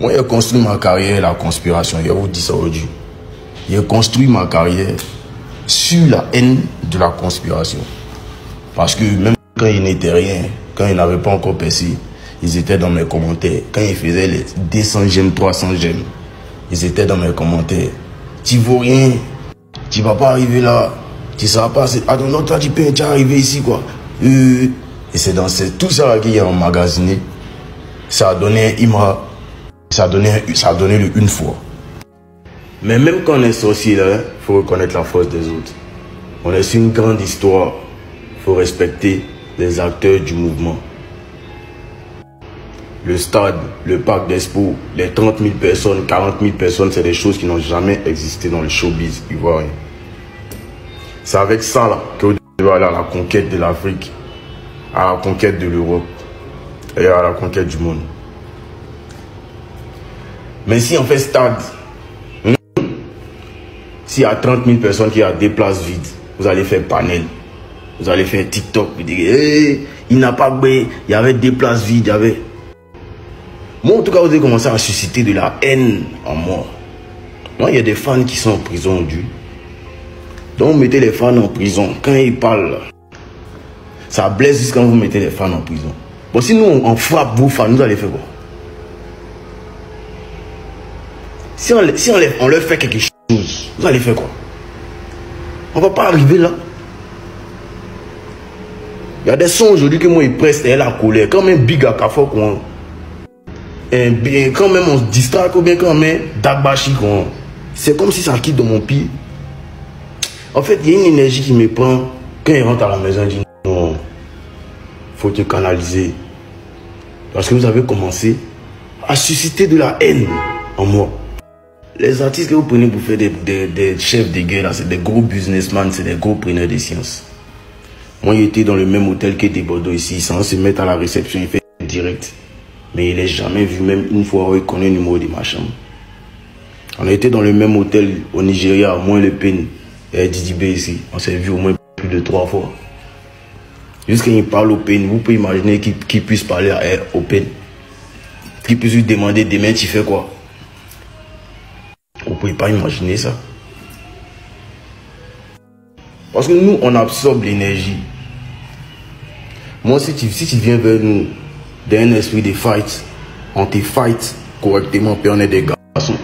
Moi, j'ai construit ma carrière, la conspiration. Je vous dis ça aujourd'hui. J'ai construit ma carrière sur la haine de la conspiration. Parce que même quand il n'était rien, quand il n'avait pas encore percé, ils étaient dans mes commentaires. Quand ils faisaient les 200 j'aime, 300 j'aime, ils étaient dans mes commentaires. Tu vaux rien, tu vas pas arriver là, tu ne sauras pas. Attends, toi tu peux arriver ici quoi. Et c'est dans tout ça là qu'il a emmagasiné. Ça a donné un Imra, ça a donné le une fois. Mais même quand on est sorcier là, il faut reconnaître la force des autres. On est sur une grande histoire. Il faut respecter les acteurs du mouvement. Le stade, le parc d'Expo, les 30 000 personnes, 40 000 personnes, c'est des choses qui n'ont jamais existé dans le showbiz ivoirien. C'est avec ça là que vous devez aller à la conquête de l'Afrique, à la conquête de l'Europe et à la conquête du monde. Mais si on fait stade, s'il y a 30 000 personnes qui ont des places vides, vous allez faire panel, vous allez faire TikTok, vous direz, hey, il n'a pas bré, il y avait des places vides, il y avait... Moi, en tout cas, vous avez commencé à susciter de la haine en moi. Moi, il y a des fans qui sont en prison aujourd'hui. Donc, vous mettez les fans en prison. Quand ils parlent, ça blesse juste quand vous mettez les fans en prison. Bon, si nous, on frappe vos fans, vous allez faire quoi? Si on leur fait quelque chose, vous allez faire quoi? On ne va pas arriver là. Il y a des sons aujourd'hui que moi, ils pressent et la colère. Quand même, big à Kafok, quand même on se distrait, ou bien quand même Dagbashi, c'est comme si ça quitte dans mon pied. En fait, il y a une énergie qui me prend quand il rentre à la maison. Il dit non, faut te canaliser. Parce que vous avez commencé à susciter de la haine en moi. Les artistes que vous prenez pour faire des chefs de guerre, c'est des gros businessmen, c'est des gros preneurs de sciences. Moi, j'étais dans le même hôtel que des Bordeaux ici, sans se mettre à la réception, il fait direct. Mais il n'est jamais vu, même une fois, il connaît le numéro de ma chambre. On a été dans le même hôtel au Nigeria, moins le PEN et Didi B ici. On s'est vu au moins plus de 3 fois. Jusqu'à il parle au PEN, vous pouvez imaginer qu'il puisse parler au PEN. Qu'il puisse lui demander demain tu fais quoi. Vous ne pouvez pas imaginer ça. Parce que nous, on absorbe l'énergie. Moi, si tu viens vers nous, d'un esprit de fight, on te fight correctement, puis on est des garçons.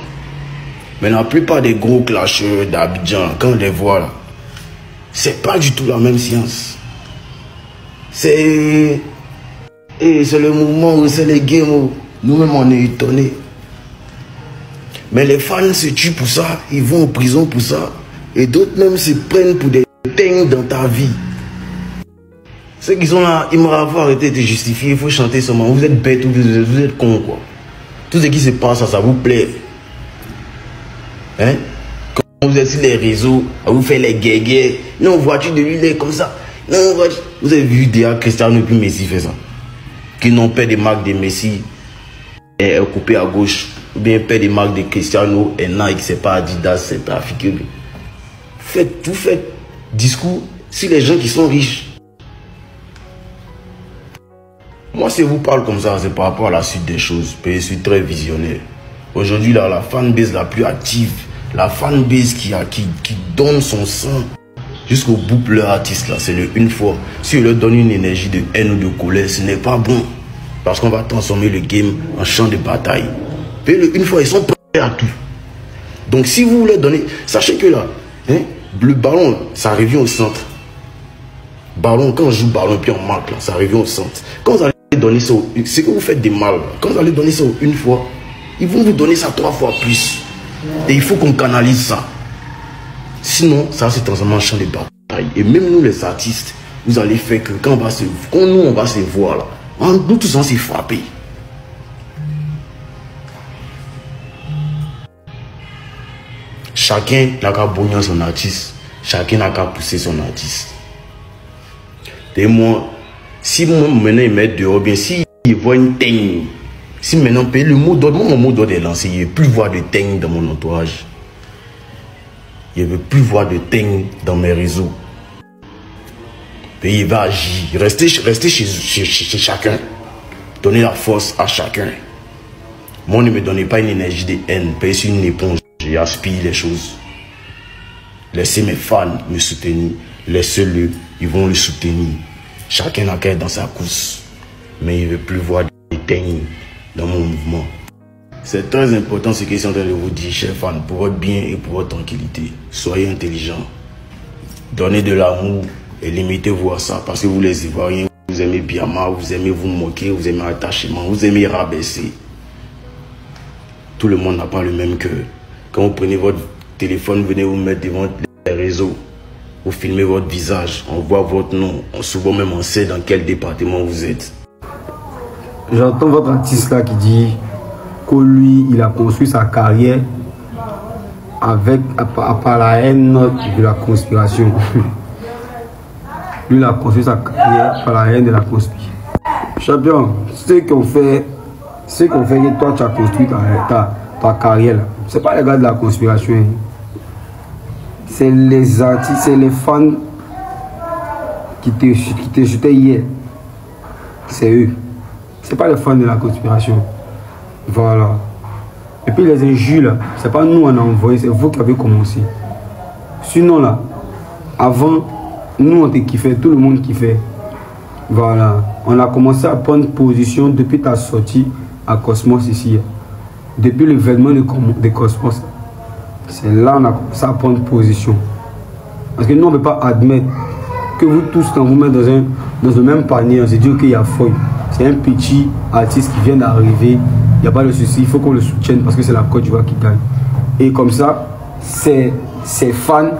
Mais la plupart des gros clasheurs d'Abidjan, quand on les voit là, c'est pas du tout la même science. C'est le mouvement, c'est les games, nous-mêmes on est étonnés. Mais les fans se tuent pour ça, ils vont en prison pour ça, et d'autres même se prennent pour des teignes dans ta vie. Ceux qui sont là, ils m'ont arrêté de justifier, il faut chanter seulement. Vous êtes bêtes, vous êtes cons quoi. Tout ce qui se passe, ça vous plaît. Hein? Quand vous êtes sur les réseaux, vous faites les guégués. Non, voiture de lui, il est comme ça. Non, vous avez vu déjà Cristiano et puis Messi fait ça. Qui n'ont pas des marques de Messi et coupé à gauche. Ou bien pas des marques de Cristiano et Nike, c'est pas Adidas, c'est pas Figure. Faites discours sur les gens qui sont riches. Moi, si je vous parle comme ça, c'est par rapport à la suite des choses. Je suis très visionnaire. Aujourd'hui, la fanbase la plus active, la fanbase qui donne son sang jusqu'au bout pour leur artiste, là, c'est le une fois. Si on leur donne une énergie de haine ou de colère, ce n'est pas bon. Parce qu'on va transformer le game en champ de bataille. Et le une fois, ils sont prêts à tout. Donc, si vous voulez donner, sachez que là, hein, le ballon, là, ça revient au centre. Ballon, quand on joue ballon, puis on marque, là, ça revient au centre. Quand vous allez donner ça, c'est que vous faites des mal. Quand vous allez donner ça une fois, ils vont vous donner ça 3 fois plus. Et il faut qu'on canalise ça. Sinon, ça se transforme en champ de bataille. Et même nous, les artistes, vous allez faire que quand on va se voir là, nous tous on s'est frappés. Chacun n'a qu'à bouillir son artiste. Chacun n'a qu'à pousser son artiste. Et moi, si moi maintenant ils mettent dehors, bien si ils voient une teigne, si maintenant le mot d'ordre, mon mot d'ordre est lancé, il ne veut plus voir de teigne dans mon entourage. Il ne veut plus voir de teigne dans mes réseaux. Et il va agir. Rester chez chacun. Donner la force à chacun. Moi, ne me donnez pas une énergie de haine. Parce une éponge, j'aspire les choses. Laissez mes fans me soutenir. Laissez-le, ils vont le soutenir. Chacun n'a qu'à être dans sa course. Mais il ne veut plus voir des teignes dans mon mouvement. C'est très important ce qu'ils sont en train de vous dire, chers fans, pour votre bien et pour votre tranquillité. Soyez intelligents. Donnez de l'amour et limitez-vous à ça. Parce que vous les Ivoiriens, vous aimez Biama, vous aimez vous moquer, vous aimez attachement, vous aimez rabaisser. Tout le monde n'a pas le même cœur. Quand vous prenez votre téléphone, venez vous mettre devant les réseaux. Vous filmez votre visage, on voit votre nom. Souvent même on sait dans quel département vous êtes. J'entends votre artiste là qui dit que lui, il a construit sa carrière par la haine de la conspiration. Lui, il a construit sa carrière par la haine de la conspiration. Champion, ce qu'on fait que toi, tu as construit ta carrière, c'est pas les gars de la conspiration. C'est les artistes, c'est les fans qui te jetaient hier. C'est eux. C'est pas les fans de la conspiration. Voilà. Et puis les injures là, c'est pas nous on a envoyé, c'est vous qui avez commencé. Sinon là, avant, nous on te kiffait, tout le monde kiffait. Voilà. On a commencé à prendre position depuis ta sortie à Cosmos ici. Depuis l'événement de Cosmos. C'est là qu'on a commencé à prendre position. Parce que nous on ne peut pas admettre que vous tous, quand vous mettez dans le même panier, on se dit qu'il y a folie. C'est un petit artiste qui vient d'arriver, il n'y a pas de souci, il faut qu'on le soutienne parce que c'est la Côte d'Ivoire qui gagne. Et comme ça, ces fans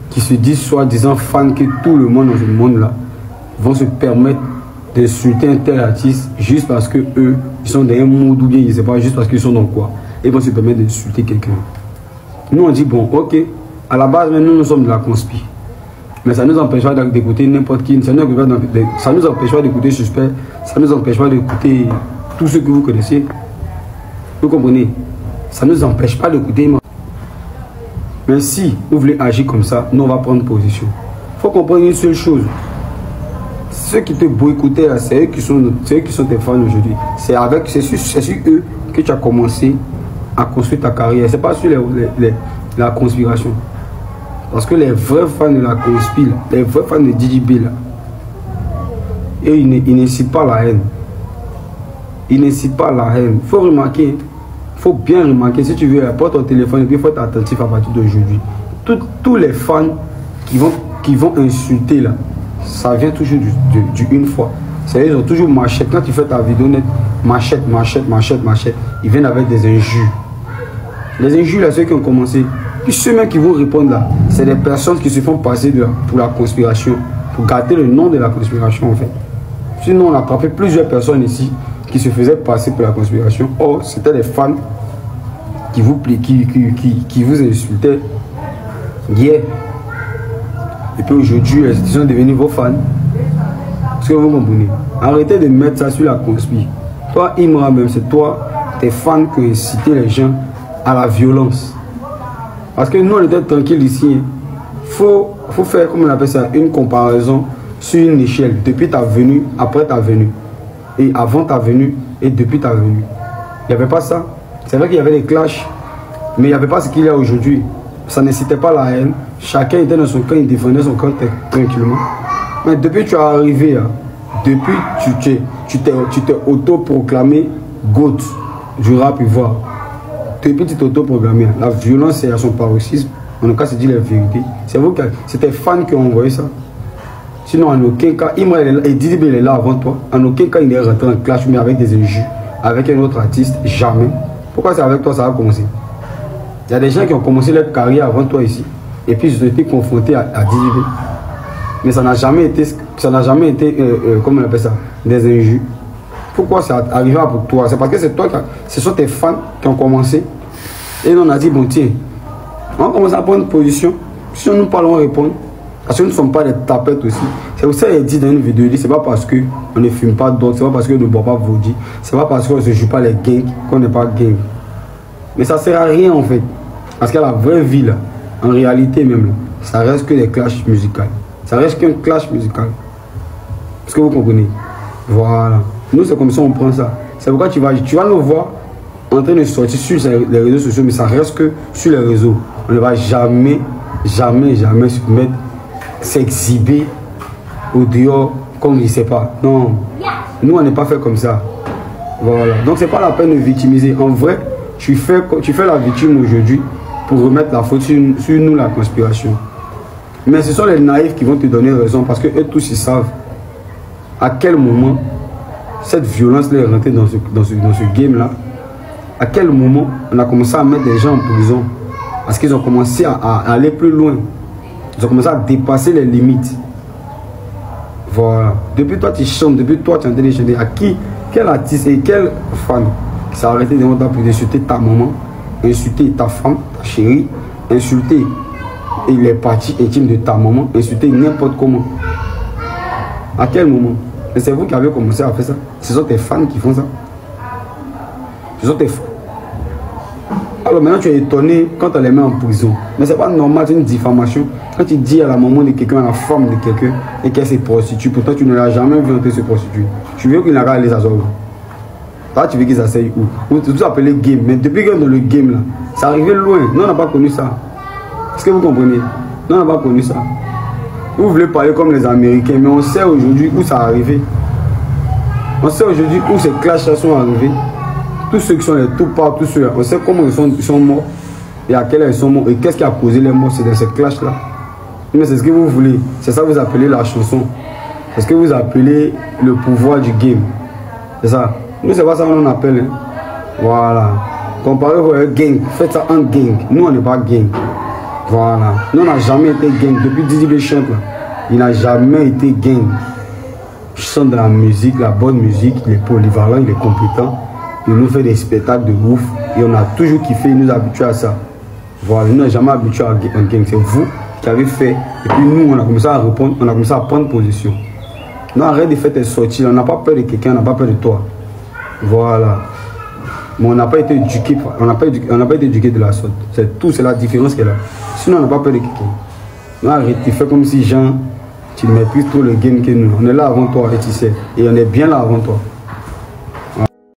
qui se disent soi-disant fans que tout le monde dans ce monde-là vont se permettre d'insulter un tel artiste juste parce que eux, ils sont dans un mood ou bien je ne sais pas, juste parce qu'ils sont dans quoi. Ils vont se permettre d'insulter quelqu'un. Nous on dit bon, ok, à la base, nous sommes de la conspi. Mais ça ne nous empêche pas d'écouter n'importe qui, ça ne nous empêche pas d'écouter Suspect, ça ne nous empêche pas d'écouter tous ceux que vous connaissez. Vous comprenez? Ça ne nous empêche pas d'écouter. Mais si vous voulez agir comme ça, nous on va prendre position. Il faut comprendre une seule chose. Ceux qui te boycottaient, c'est eux qui sont tes fans aujourd'hui. C'est sur eux que tu as commencé à construire ta carrière. C'est pas sur la conspiration. Parce que les vrais fans de la conspire, les vrais fans de DJB, là, et ils n'incitent pas la haine. Ils n'incitent pas la haine. Il faut remarquer, il faut bien remarquer, si tu veux, apporte ton téléphone et puis il faut être attentif à partir d'aujourd'hui. Tous les fans qui vont insulter là, ça vient toujours du une fois. C'est-à-dire qu'ils ont toujours machette. Quand tu fais ta vidéo net, machette. Ils viennent avec des injures. Les injures là, ceux qui ont commencé. Puis ceux mêmes qui vont répondre là, c'est des personnes qui se font passer pour la conspiration, pour garder le nom de la conspiration en fait. Sinon, on a attrapé plusieurs personnes ici qui se faisaient passer pour la conspiration. Or, c'était des fans qui vous insultaient hier. Et puis aujourd'hui, ils sont devenus vos fans. Est-ce que vous comprenez? Arrêtez de mettre ça sur la conspiration. Toi, Imra même, c'est toi, tes fans qui incitaient les gens à la violence. Parce que nous, on était tranquille ici. Faut faire, comme on appelle ça, une comparaison sur une échelle. Depuis ta venue, après ta venue. Et avant ta venue, et depuis ta venue. Il n'y avait pas ça. C'est vrai qu'il y avait des clashs, mais il n'y avait pas ce qu'il y a aujourd'hui. Ça n'incitait pas la haine. Chacun était dans son camp, il défendait son camp tranquillement. Mais depuis que tu es arrivé, depuis tu t'es auto-proclamé GOAT du rap ivoire. Depuis que tu t'es auto-programmé, la violence est à son paroxysme. En tout cas, c'est dit la vérité. C'est vous, c'est tes fans qui ont envoyé ça. Sinon, en aucun cas, Imra et DJB est là avant toi. En aucun cas, il n'est rentré en clash, mais avec des injures, avec un autre artiste, jamais. Pourquoi c'est avec toi ça va commencer? Il y a des gens qui ont commencé leur carrière avant toi ici. Et puis, ils ont été confrontés à DJB. Mais ça n'a jamais été, comment on appelle ça, des injures. Pourquoi ça arrive pour toi? C'est parce que c'est toi ce sont tes fans qui ont commencé. Et nous on a dit, bon tiens, on commence à prendre position. Si nous parlons, répondre. Parce que nous ne sommes pas des tapettes aussi. C'est pour ça qu'il dit dans une vidéo, c'est pas parce qu'on ne fume pas d'autres, c'est pas parce qu'on ne boit pas Vodji, c'est pas parce qu'on ne se joue pas les gangs qu'on n'est pas gang. Mais ça ne sert à rien en fait. Parce que la vraie vie, là, en réalité même, là, ça reste que des clashs musicaux. Ça reste qu'un clash musical. Est-ce que vous comprenez? Voilà. Nous, c'est comme ça on prend ça. C'est pourquoi tu vas nous voir en train de sortir sur les réseaux sociaux, mais ça reste que sur les réseaux. On ne va jamais se mettre, s'exhiber au dehors comme je ne sais pas. Non, nous on n'est pas fait comme ça. Voilà. Donc c'est pas la peine de victimiser. En vrai, tu fais la victime aujourd'hui pour remettre la faute sur nous, la conspiration. Mais ce sont les naïfs qui vont te donner raison parce que eux tous ils savent à quel moment cette violence est rentrée dans ce game là. À quel moment on a commencé à mettre des gens en prison parce qu'ils ont commencé à aller plus loin. Ils ont commencé à dépasser les limites. Voilà. Depuis toi tu chantes, depuis toi tu es en train de chanter. À qui, quel artiste et quel fan qui s'est arrêté devant toi pour insulter ta maman, insulter ta femme, ta chérie, insulter les parties intimes de ta maman, insulter n'importe comment? À quel moment? Et c'est vous qui avez commencé à faire ça. Ce sont tes fans qui font ça. Ce sont tes fans. Alors maintenant tu es étonné quand on les met en prison. Mais c'est pas normal, c'est une diffamation. Quand tu dis à la maman de quelqu'un, à la femme de quelqu'un, et qu'elle se prostitue, pourtant tu ne l'as jamais vu entrer se prostituer. Tu veux qu'il n'a qu'à aller s'asseoir où? Là tu veux qu'il s'asseye où? Ou tout appelé game. Mais depuis qu'on est dans le game là, c'est arrivé loin. Nous on n'a pas connu ça. Est-ce que vous comprenez? Nous on n'a pas connu ça. Vous voulez parler comme les Américains, mais on sait aujourd'hui où ça a arrivé. On sait aujourd'hui où ces clashs sont arrivés. Tous ceux qui sont les Tupac, tous ceux-là, on sait comment ils sont morts et à quelle heure ils sont morts et qu'est-ce qui a causé les morts, c'est dans ces clashs-là. Mais c'est ce que vous voulez, c'est ça que vous appelez la chanson. C'est ce que vous appelez le pouvoir du game. C'est ça. Nous, c'est pas ça qu'on appelle. Hein. Voilà. Comparez-vous à un gang, faites ça en gang. Nous, on n'est pas gang. Voilà. Nous, on n'a jamais été gang. Depuis Didi B chante, là, il n'a jamais été gang. Il chante de la musique, la bonne musique, il est polyvalent, il est compétent. Il nous fait des spectacles de ouf. Et on a toujours kiffé, il nous a habitués à ça. Voilà, nous n'avons jamais habitué à un gang. C'est vous qui avez fait. Et puis nous, on a commencé à répondre, on a commencé à prendre position. Non, arrête de faire tes sorties. On n'a pas peur de quelqu'un, on n'a pas peur de toi. Voilà. Mais on n'a pas été éduqué, on n'a pas été éduqué de la sorte. C'est tout, c'est la différence qu'elle a. Sinon, on n'a pas peur de quelqu'un. Non, arrête, tu fais comme si Jean, tu maîtrises trop le game que nous. On est là avant toi et tu sais. Et on est bien là avant toi.